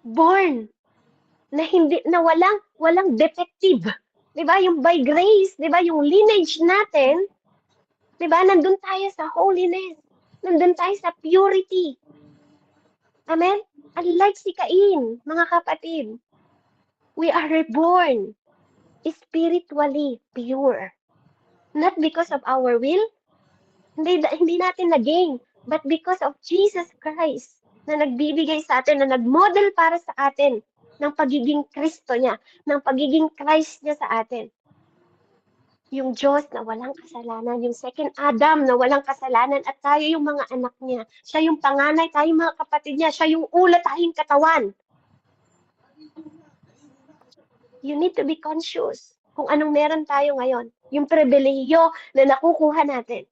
Born. Na walang defective. 'Di ba? Yung by grace, 'di ba? Yung lineage natin, 'di ba? Nandun tayo sa holiness. Nandun tayo sa purity. Amen? Unlike si Cain, mga kapatid, we are reborn spiritually pure. Not because of our will, hindi natin naging, but because of Jesus Christ na nagbibigay sa atin, na nagmodel para sa atin ng pagiging Kristo niya, ng pagiging Christ niya sa atin. Yung Diyos na walang kasalanan, yung second Adam na walang kasalanan, at tayo yung mga anak niya. Siya yung panganay, tayo yung mga kapatid niya. Siya yung ulo, tayong katawan. You need to be conscious kung anong meron tayo ngayon. Yung pribilehiyo na nakukuha natin.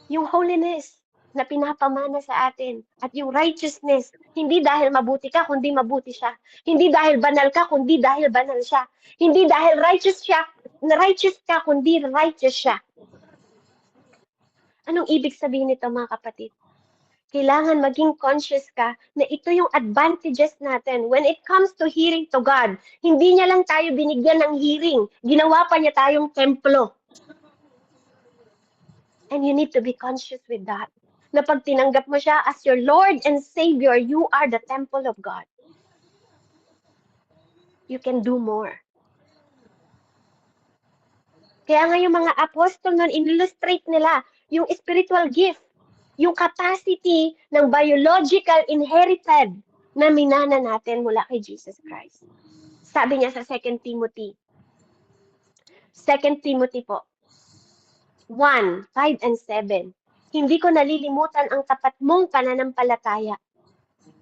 Yung holiness na pinapamana sa atin, at yung righteousness, hindi dahil mabuti ka, kundi mabuti siya. Hindi dahil banal ka, kundi dahil banal siya. Hindi dahil righteous ka, kundi righteous siya. Anong ibig sabihin nito, mga kapatid? Kailangan maging conscious ka na ito yung advantages natin when it comes to hearing to God. Hindi niya lang tayo binigyan ng hearing. Ginawa pa niya tayong templo. And you need to be conscious with that. Na pag tinanggap mo siya as your Lord and Savior, you are the temple of God. You can do more. Kaya nga yung mga apostol nun, in-illustrate nila yung spiritual gift, yung capacity ng biological inherited na minana natin mula kay Jesus Christ. Sabi niya sa 2 Timothy. 2 Timothy po. 1, 5 and 7. Hindi ko nalilimutan ang tapat mong pananampalataya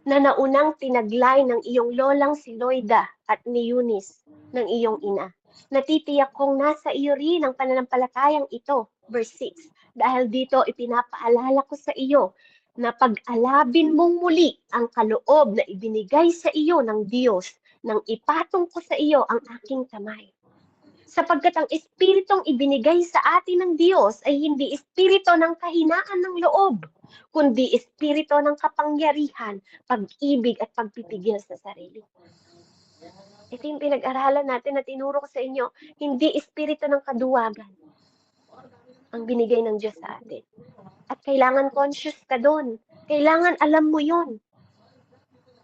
na naunang tinaglay ng iyong lolang si Loida at ni Eunice ng iyong ina. Natitiyak kong nasa iyo rin ang pananampalatayang ito. Verse 6. Dahil dito ipinapaalala ko sa iyo na pag-alabin mong muli ang kaloob na ibinigay sa iyo ng Diyos nang ipatong ko sa iyo ang aking kamay. Sapagkat ang espiritong ibinigay sa atin ng Diyos ay hindi espirito ng kahinaan ng loob, kundi espirito ng kapangyarihan, pag-ibig at pagpipigil sa sarili. Ito yung pinag-aralan natin na tinuro ko sa inyo, hindi espirito ng kaduwagan ang binigay ng Diyos sa atin. At kailangan conscious ka doon. Kailangan alam mo yon.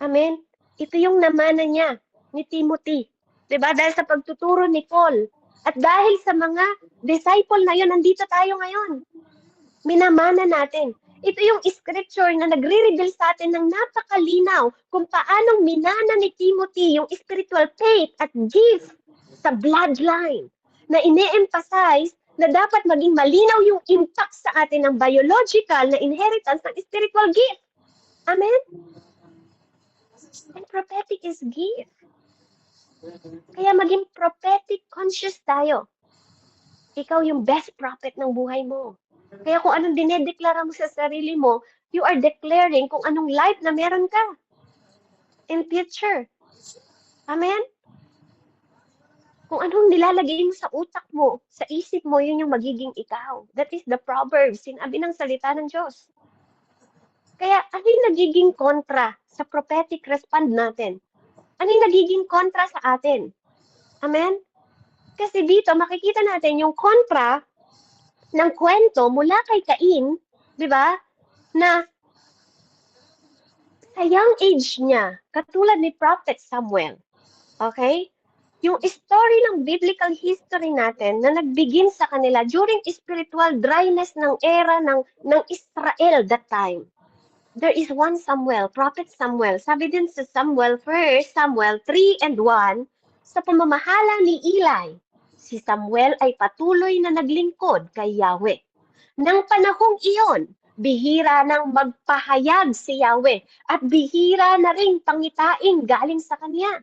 Amen? Ito yung namana niya ni Timothy. Diba? Dahil sa pagtuturo ni Paul. At dahil sa mga disciple na yun, nandito tayo ngayon. Minamana natin. Ito yung scripture na nagre-reveal sa atin ng napakalinaw kung paanong minana ni Timothy yung spiritual faith at gift sa bloodline. Na ine-emphasize na dapat maging malinaw yung impact sa atin ng biological na inheritance ng spiritual gift. Amen? And prophetic is gift. Kaya maging prophetic conscious tayo. Ikaw yung best prophet ng buhay mo. Kaya kung anong dinedeklara mo sa sarili mo, you are declaring kung anong life na meron ka. in future. Amen? Kung anong nilalagay mo sa utak mo, sa isip mo, yun yung magiging ikaw. That is the Proverbs, sinabi ng salita ng Diyos. Kaya ano yung nagiging kontra sa prophetic respond natin? Ano yung nagiging kontra sa atin? Amen? Kasi dito, makikita natin yung kontra ng kwento mula kay Cain, di ba? Na sa young age niya, katulad ni Prophet Samuel, okay? Yung story ng biblical history natin na nagbigin sa kanila during spiritual dryness ng era ng Israel that time. There is one Samuel, Prophet Samuel. Sabi din sa Samuel, 1 Samuel 3 and 1, sa pamamahala ni Eli, si Samuel ay patuloy na naglingkod kay Yahweh. Nang panahong iyon, bihira nang magpahayag si Yahweh at bihira na ring pangitain galing sa kanya.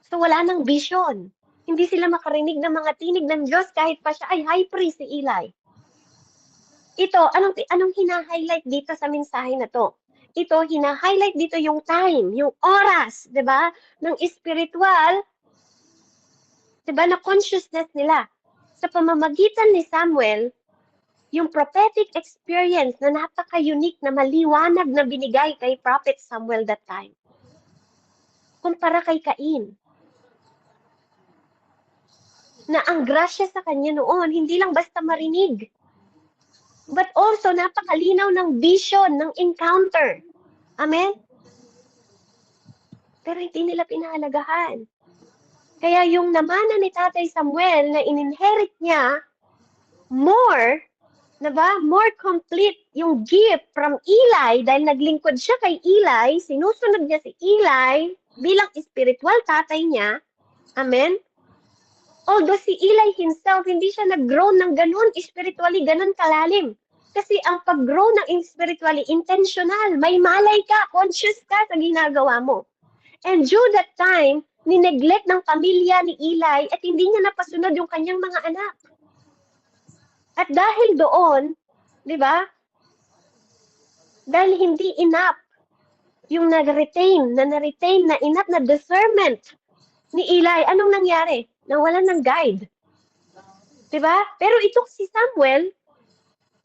So wala nang vision. Hindi sila makarinig ng mga tinig ng Diyos kahit pa siya ay high priest si Eli. Ito, anong hina-highlight dito sa mensahe na to? Ito, hina-highlight dito yung time, yung oras, 'di ba? Ng spiritual, 'di ba, na consciousness nila. Sa pamamagitan ni Samuel, yung prophetic experience na napaka-unique na maliwanag na binigay kay Prophet Samuel that time. Kumpara kay Cain. Na ang grasya sa kanya noon, hindi lang basta marinig, but also napakalinaw ng vision, ng encounter. Amen? Pero hindi nila pinahalagahan. Kaya yung namana ni Tatay Samuel na ininherit niya, more, na ba? More complete yung gift from Eli dahil naglingkod siya kay Eli, sinusunod niya si Eli bilang spiritual tatay niya. Amen? Although si Eli himself, hindi siya nag-grow ng ganun, spiritually, ganun kalalim. Kasi ang pag-grow ng spiritually, intentional, may malay ka, conscious ka sa ginagawa mo. And due that time, nineglect ng pamilya ni Eli at hindi niya napasunod yung kanyang mga anak. At dahil doon, di ba, dahil hindi enough yung na-retain na enough na discernment ni Eli, anong nangyari? Nawalan ng guide. Diba? Pero itong si Samuel,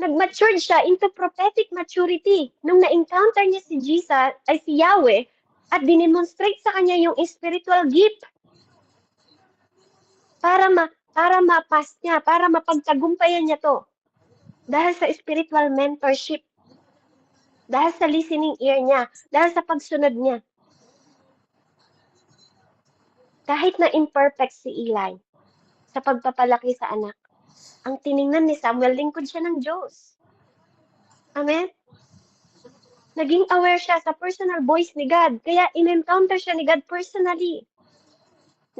nag-mature siya into prophetic maturity nung na-encounter niya si Jesus, ay si Yahweh, at dinemonstrate sa kanya yung spiritual gift para ma-pass niya, para mapagtagumpayan niya to. Dahil sa spiritual mentorship, dahil sa listening ear niya, dahil sa pagsunod niya. Kahit na imperfect si Eli sa pagpapalaki sa anak, ang tiningnan ni Samuel, lingkod siya ng Diyos. Amen? Naging aware siya sa personal voice ni God, kaya in-encounter siya ni God personally.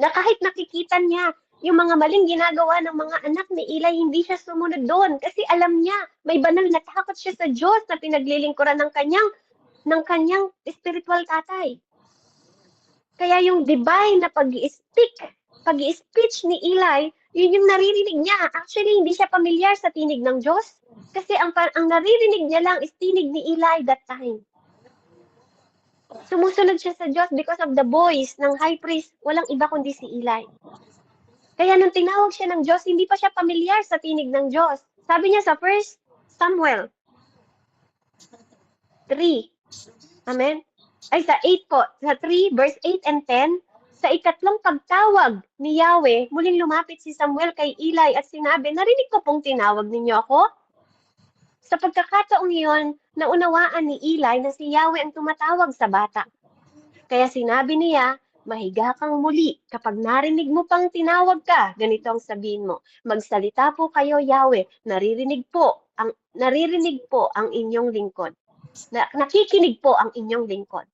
Na kahit nakikita niya yung mga maling ginagawa ng mga anak ni Eli, hindi siya sumunod doon kasi alam niya, may banal na takot siya sa Diyos na pinaglilingkuran ng kanyang spiritual tatay. Kaya yung divine na pag-i-speech ni Eli, yun yung naririnig niya. Actually, hindi siya pamilyar sa tinig ng Diyos. Kasi ang naririnig niya lang is tinig ni Eli that time. Sumusunod siya sa Diyos because of the voice ng high priest. Walang iba kundi si Eli. Kaya nung tinawag siya ng Diyos, hindi pa siya pamilyar sa tinig ng Diyos. Sabi niya sa 1 Samuel 3. Amen? Ay, sa 8 po. Sa 3, verse 8 and 10, sa ikatlong pagtawag ni Yahweh, muling lumapit si Samuel kay Eli at sinabi, narinig ko pong tinawag ninyo ako? Sa pagkakataong iyon, naunawaan ni Eli na si Yahweh ang tumatawag sa bata. Kaya sinabi niya, mahiga kang muli. Kapag narinig mo pang tinawag ka, ganito ang sabihin mo, magsalita po kayo, Yahweh, naririnig po ang inyong lingkod. Nakikinig po ang inyong lingkod.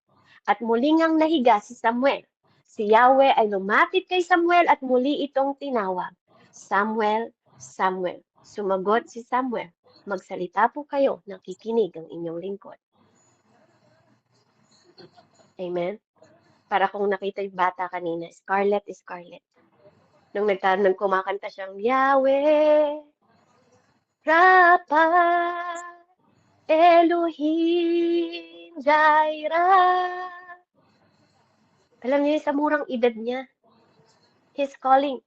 At muli ngang nahiga si Samuel. Si Yahweh ay lumapit kay Samuel at muli itong tinawag. Samuel, Samuel. Sumagot si Samuel, magsalita po kayo, nakikinig ang inyong lingkod. Amen? Para kung nakita yung bata kanina, Scarlett. Nung kumakanta siyang, Yahweh, Rapha, Elohim, Jireh, Alam niyo, sa murang edad niya, she's calling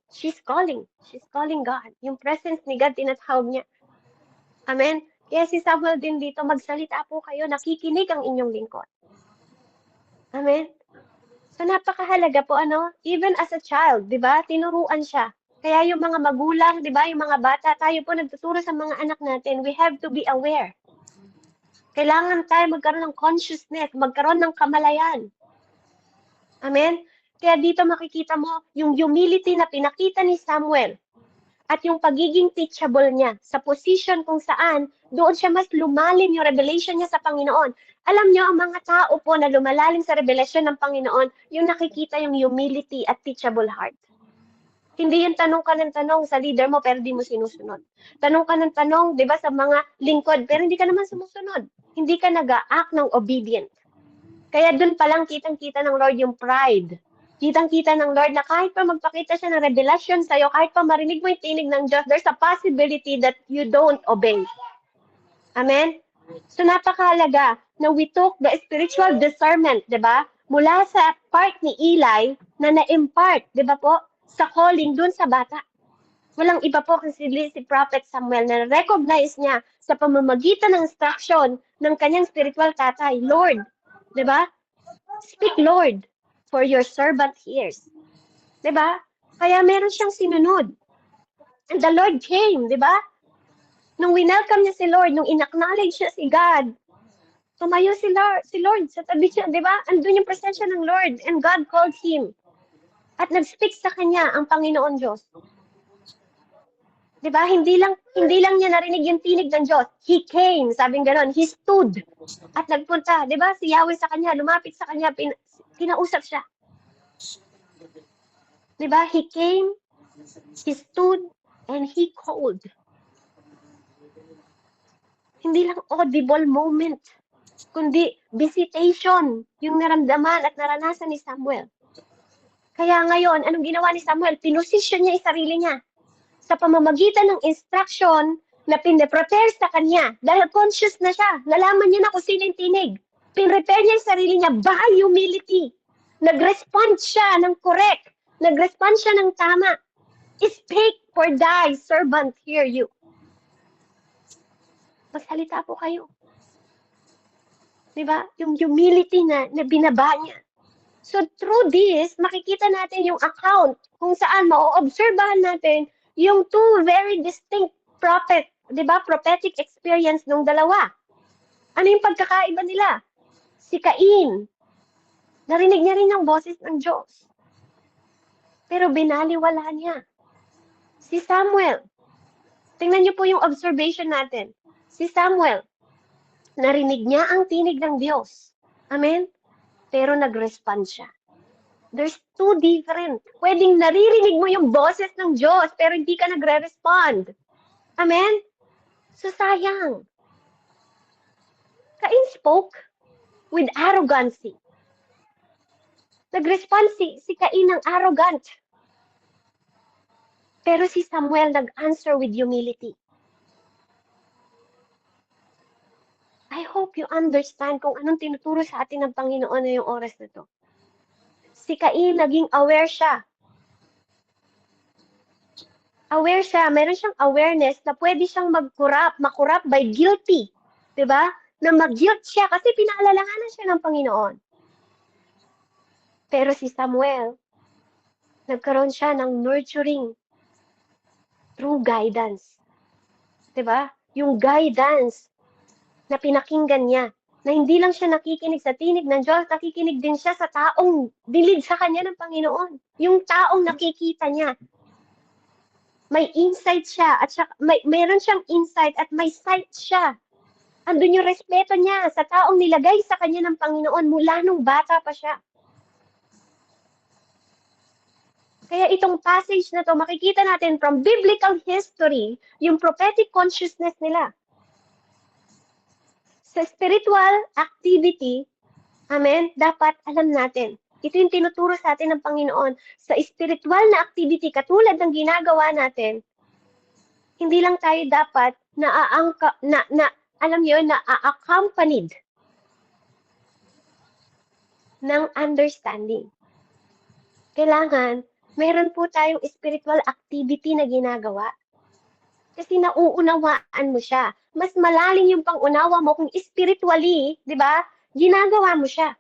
God. Yung presence ni God, tinatawag niya. Amen? Kaya si Samuel din dito, magsalita po kayo, nakikinig ang inyong lingkod. Amen? So napakahalaga po, even as a child, di ba? Tinuruan siya. Kaya yung mga magulang, di ba? Yung mga bata, tayo po nagtuturo sa mga anak natin. We have to be aware. Kailangan tayo magkaroon ng consciousness, magkaroon ng kamalayan. Amen? Kaya dito makikita mo yung humility na pinakita ni Samuel at yung pagiging teachable niya sa position kung saan doon siya mas lumalim yung revelation niya sa Panginoon. Alam niyo, ang mga tao po na lumalalim sa revelation ng Panginoon, yung nakikita yung humility at teachable heart. Hindi yung tanong ka ng tanong sa leader mo pero di mo sinusunod. Tanong ka ng tanong, di ba, sa mga lingkod pero hindi ka naman sumusunod. Hindi ka nag-act ng obedient. Kaya doon palang kitang-kita ng Lord yung pride. Kitang-kita ng Lord na kahit pa magpakita siya ng revelation sa'yo, kahit pa marinig mo yung tinig ng Diyos, there's a possibility that you don't obey. Amen? So napakahalaga na we took the spiritual discernment, di ba? Mula sa part ni Eli na na-impart, di ba po, sa calling dun sa bata. Walang iba po kasi si Prophet Samuel na recognize niya sa pamamagitan ng instruction ng kanyang spiritual tatay, Lord, di ba? Speak, Lord, for your servant hears. Di ba? Kaya meron siyang sinunod. And the Lord came, di ba? Nung winelcome niya si Lord, nung in-acknowledge niya si God, tumayo si Lord sa tabi niya, di ba? Andun yung presensya ng Lord and God called him. At nag-speak sa kanya ang Panginoon Diyos. Di ba? Hindi lang niya narinig yung tinig ng Diyos. He came, sabing ganon. He stood at nagpunta. Di ba? Si Yahweh sa kanya, lumapit sa kanya, kinausap siya. Di ba? He came, he stood, and he called. Hindi lang audible moment, kundi visitation yung naramdaman at naranasan ni Samuel. Kaya ngayon, anong ginawa ni Samuel? Pinosisyon niya yung sarili niya sa pamamagitan ng instruction na pinaprepare sa kanya. Dahil conscious na siya, nalaman niya na kung sino yung tinig. Pinrepare niya yung sarili niya by humility. Nag-respond siya ng correct. Nag-respond siya ng tama. Speak for thy servant hear you. Magsalita po kayo. Diba? Yung humility na binaba niya. So through this, makikita natin yung account kung saan ma-obserbahan natin yung two very distinct prophet, diba? Prophetic experience ng dalawa. Ano yung pagkakaiba nila? Si Cain, narinig niya rin ang boses ng Diyos. Pero binaliwala niya. Si Samuel, tingnan niyo po yung observation natin. Si Samuel, narinig niya ang tinig ng Diyos. Amen? Pero nag-respond siya. There's two different. Pwedeng naririnig mo yung boses ng Diyos, pero hindi ka nagre-respond. Amen? So sayang. Cain spoke with arrogancy. Nag-respond si Cain ng arrogant. Pero si Samuel nag-answer with humility. I hope you understand kung anong tinuturo sa atin ng Panginoon na yung oras na to. Si Cain, naging aware siya. Aware siya, meron siyang awareness na pwede siyang makurap by guilty. Diba? Na mag-guilt siya kasi pinaalalahanan siya ng Panginoon. Pero si Samuel, nagkaroon siya ng nurturing through guidance. Diba? Yung guidance na pinakinggan niya, na hindi lang siya nakikinig sa tinig ng Diyos, nakikinig din siya sa taong dilid sa kanya ng Panginoon. Yung taong nakikita niya. May insight siya, at mayroon siyang insight at may sight siya. Andun yung respeto niya sa taong nilagay sa kanya ng Panginoon mula nung bata pa siya. Kaya itong passage na to, makikita natin from biblical history, yung prophetic consciousness nila. Sa spiritual activity, amen, dapat alam natin. Ito yung tinuturo sa atin ng Panginoon. Sa spiritual na activity, katulad ng ginagawa natin, hindi lang tayo dapat accompanied ng understanding. kailangan meron po tayong spiritual activity na ginagawa. Kasi nauunawaan mo siya. Mas malalim yung pangunawa mo kung spiritually, di ba? Ginagawa mo siya.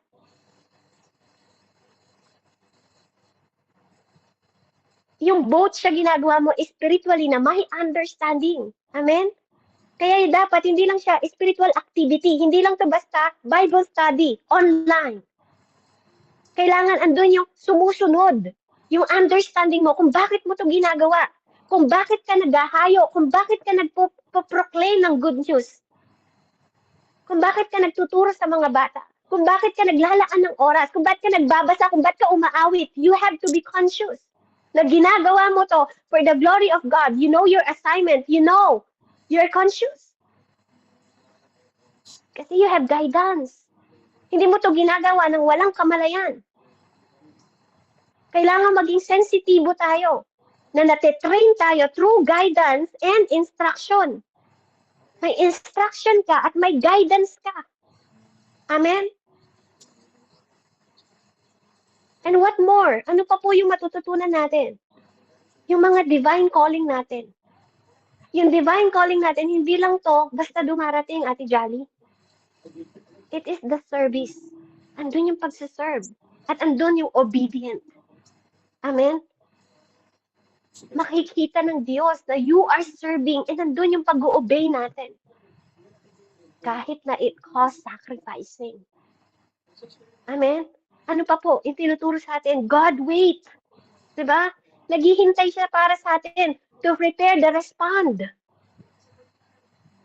Yung both siya ginagawa mo spiritually na may understanding. Amen? Kaya dapat hindi lang siya spiritual activity, hindi lang to basta Bible study online. Kailangan andun yung sumusunod, yung understanding mo kung bakit mo to ginagawa, kung bakit ka naghahayo, kung bakit ka nagpo-proclaim ng good news, kung bakit ka nagtuturo sa mga bata, kung bakit ka naglalaan ng oras, kung bakit ka nagbabasa, kung bakit ka umaawit. You have to be conscious na ginagawa mo to for the glory of God. You know your assignment. You know you're conscious. Kasi you have guidance. Hindi mo to ginagawa ng walang kamalayan. Kailangan maging sensitibo tayo na natitrain tayo through guidance and instruction. May instruction ka at may guidance ka. Amen? And what more? Ano pa po yung matututunan natin? Yung mga divine calling natin. Yung divine calling natin, hindi lang to basta dumarating, Ate Jolly. It is the service. Andun yung pagsiserve. At andun yung obedient. Amen? Makikita ng Diyos na you are serving and andun yung pag-obey natin. Kahit na it costs sacrificing. Amen? Ano pa po? Yung tinuturo sa atin, God wait. Diba? Naghihintay siya para sa atin to prepare the respond.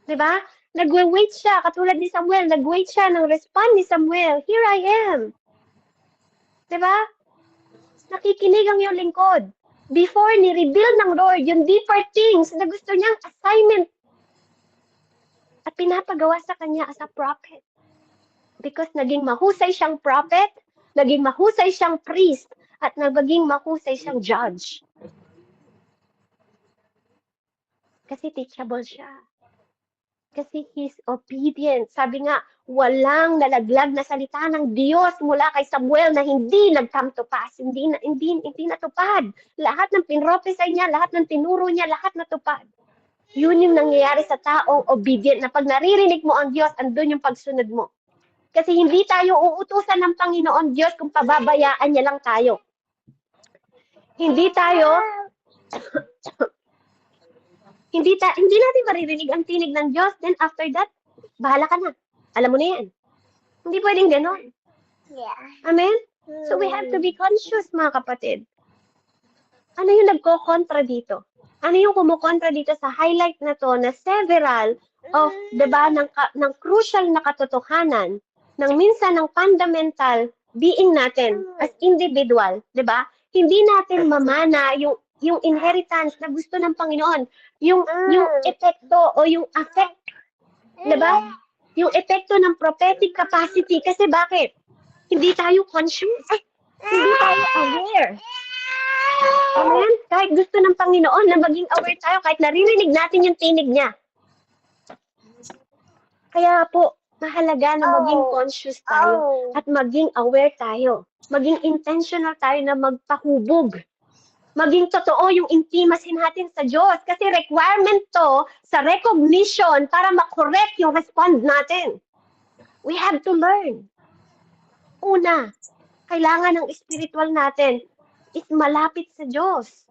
Diba? Nag-wait siya, katulad ni Samuel, nag-wait siya ng respond ni Samuel. Here I am. Diba? Nakikinig ang iyong lingkod. Before ni-reveal ng Lord yung deeper things na gusto niyang assignment at pinapagawa sa kanya as a prophet. Because naging mahusay siyang prophet, naging mahusay siyang priest, at naging mahusay siyang judge. Kasi teachable siya. Kasi he's obedient. Sabi nga, walang nalaglag na salita ng Diyos mula kay Samuel na hindi nag-come to pass. Hindi natupad. Lahat ng pinropesay niya, lahat ng tinuro niya, lahat natupad. Yun yung nangyayari sa taong obedient na pag naririnig mo ang Diyos, andun yung pagsunod mo. Kasi hindi tayo uutusan ng Panginoon Diyos kung pababayaan niya lang tayo. Hindi natin maririnig ang tinig ng Diyos, then after that, bahala ka na. Alam mo na yan. Hindi pwedeng ganon. Yeah. Amen? So we have to be conscious, mga kapatid. Ano yung nagko-kontra dito? Ano yung kumukontra dito sa highlight na to na several of, diba, ng crucial na katotohanan ng minsan ng fundamental being natin as individual, diba? Hindi natin mamana yung inheritance na gusto ng Panginoon, yung epekto o yung affect, diba? Yung epekto ng prophetic capacity. Kasi bakit? Hindi tayo conscious. Hindi tayo aware. Amen? Kahit gusto ng Panginoon na maging aware tayo, kahit naririnig natin yung tinig niya. Kaya po, mahalaga na maging conscious tayo at maging aware tayo. Maging intentional tayo na magpahubog. Maging totoo yung intimacy natin sa Diyos. Kasi requirement to sa recognition para makorek yung respond natin. We have to learn. Una, kailangan ng spiritual natin is malapit sa Diyos.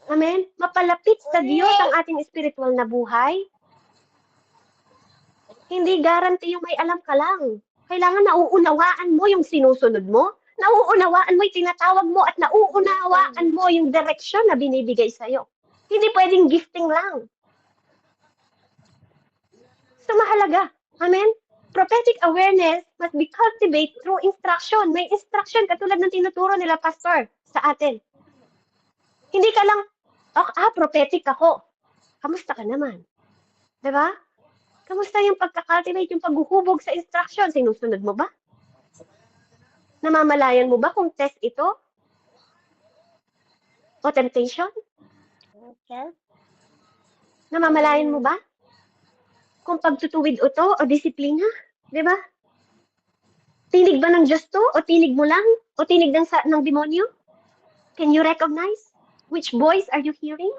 Amen? Mapalapit sa Diyos ang ating spiritual na buhay. Hindi guarantee yung may alam ka lang. Kailangan nauunawaan mo yung sinusunod mo. Nauunawaan mo yung tinatawag mo at nauunawaan mo yung direksyon na binibigay sa'yo. Hindi pwedeng gifting lang. So mahalaga. Amen? Prophetic awareness must be cultivated through instruction. May instruction katulad ng tinuturo nila pastor sa atin. Hindi ka lang, prophetic ako. Kamusta ka naman? Diba? Kamusta yung pagkakultivate, yung paghuhubog sa instruction? Sinusunod mo ba? Namamalayan mo ba kung test ito? O temptation? Okay. Namamalayan mo ba? Kung pagtutuwid ito o disiplina? Di ba? Tinig ba ng Diyos to? O tinig mo lang? O tinig ng demonyo? Can you recognize which voice are you hearing?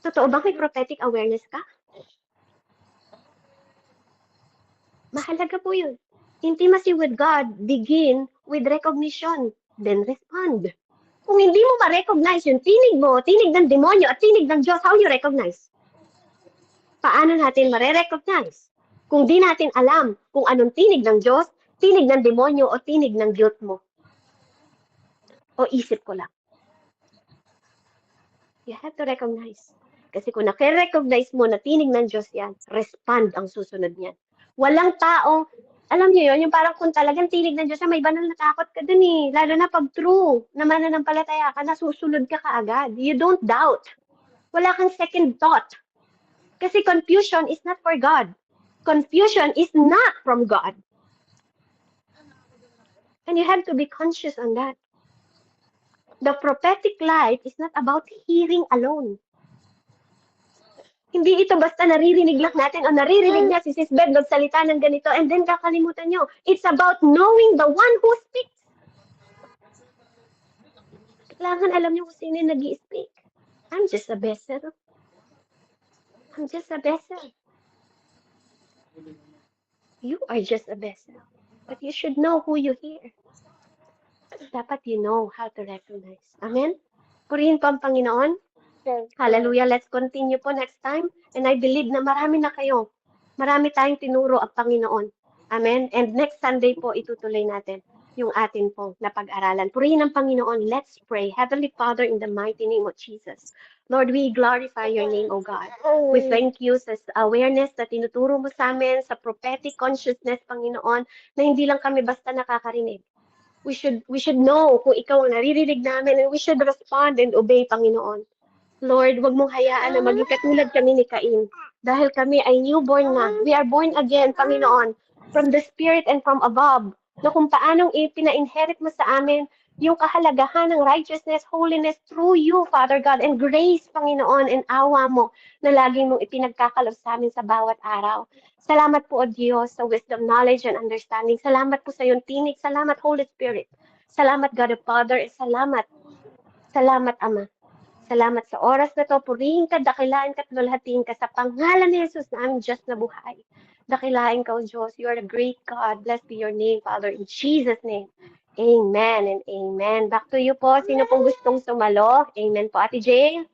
Totoo ba may prophetic awareness ka? Mahalaga po yun. Intimacy with God begin with recognition, then respond. Kung hindi mo ma-recognize yung tinig mo, tinig ng demonyo at tinig ng Diyos, how you recognize? Paano natin ma-recognize? Kung di natin alam kung anong tinig ng Diyos, tinig ng demonyo o tinig ng guilt mo. O isip ko lang. You have to recognize. Kasi kung nake-recognize mo na tinig ng Diyos yan, respond ang susunod niyan. Walang taong, alam niyo yun, yung parang kung talagang tinig ng Diyos, may banal na takot ka dun eh. Lalo na pag true, na mananampalataya ka, nasusunod ka kaagad. You don't doubt. Wala kang second thought. Kasi confusion is not for God. Confusion is not from God. And you have to be conscious on that. The prophetic life is not about hearing alone. Hindi ito basta naririnig lang natin o naririnig niya si Sis Beth magsalita ng ganito and then kakalimutan nyo. It's about knowing the one who speaks. Kailangan alam nyo kung sino yung nag-i-speak. I'm just a vessel. I'm just a vessel. You are just a vessel. But you should know who you hear. Dapat you know how to recognize. Amen? Purihin po ang Panginoon. Hallelujah. Let's continue po next time. And I believe na marami na kayo. Marami tayong tinuro ang Panginoon. Amen. And next Sunday po, itutuloy natin yung atin pong napag-aralan. Purihin ang Panginoon. Let's pray. Heavenly Father, in the mighty name of Jesus. Lord, we glorify your name, O God. We thank you sa awareness na tinuturo mo sa amin, sa prophetic consciousness, Panginoon, na hindi lang kami basta nakakarinig. We should know kung ikaw ang naririnig namin and we should respond and obey, Panginoon. Lord, wag mong hayaan na maging katulad kami ni Cain. Dahil kami ay newborn na. We are born again, Panginoon, from the Spirit and from above. Na kung paanong ipina-inherit mo sa amin yung kahalagahan ng righteousness, holiness through you, Father God, and grace, Panginoon, and awa mo na laging mong ipinagkakalob sa amin sa bawat araw. Salamat po, O Diyos, sa wisdom, knowledge, and understanding. Salamat po sa iyong tinig. Salamat, Holy Spirit. Salamat, God the Father. Salamat. Salamat, Ama. Salamat sa oras na to. Purihin ka, dakilain ka, tulhatiin ka sa pangalan ni Jesus na aming Diyos na buhay. Dakilain ka, O Diyos. You are a great God. Blessed be your name, Father. In Jesus' name. Amen and amen. Back to you po. Sino pong gustong sumalo? Amen po, Ate Jane.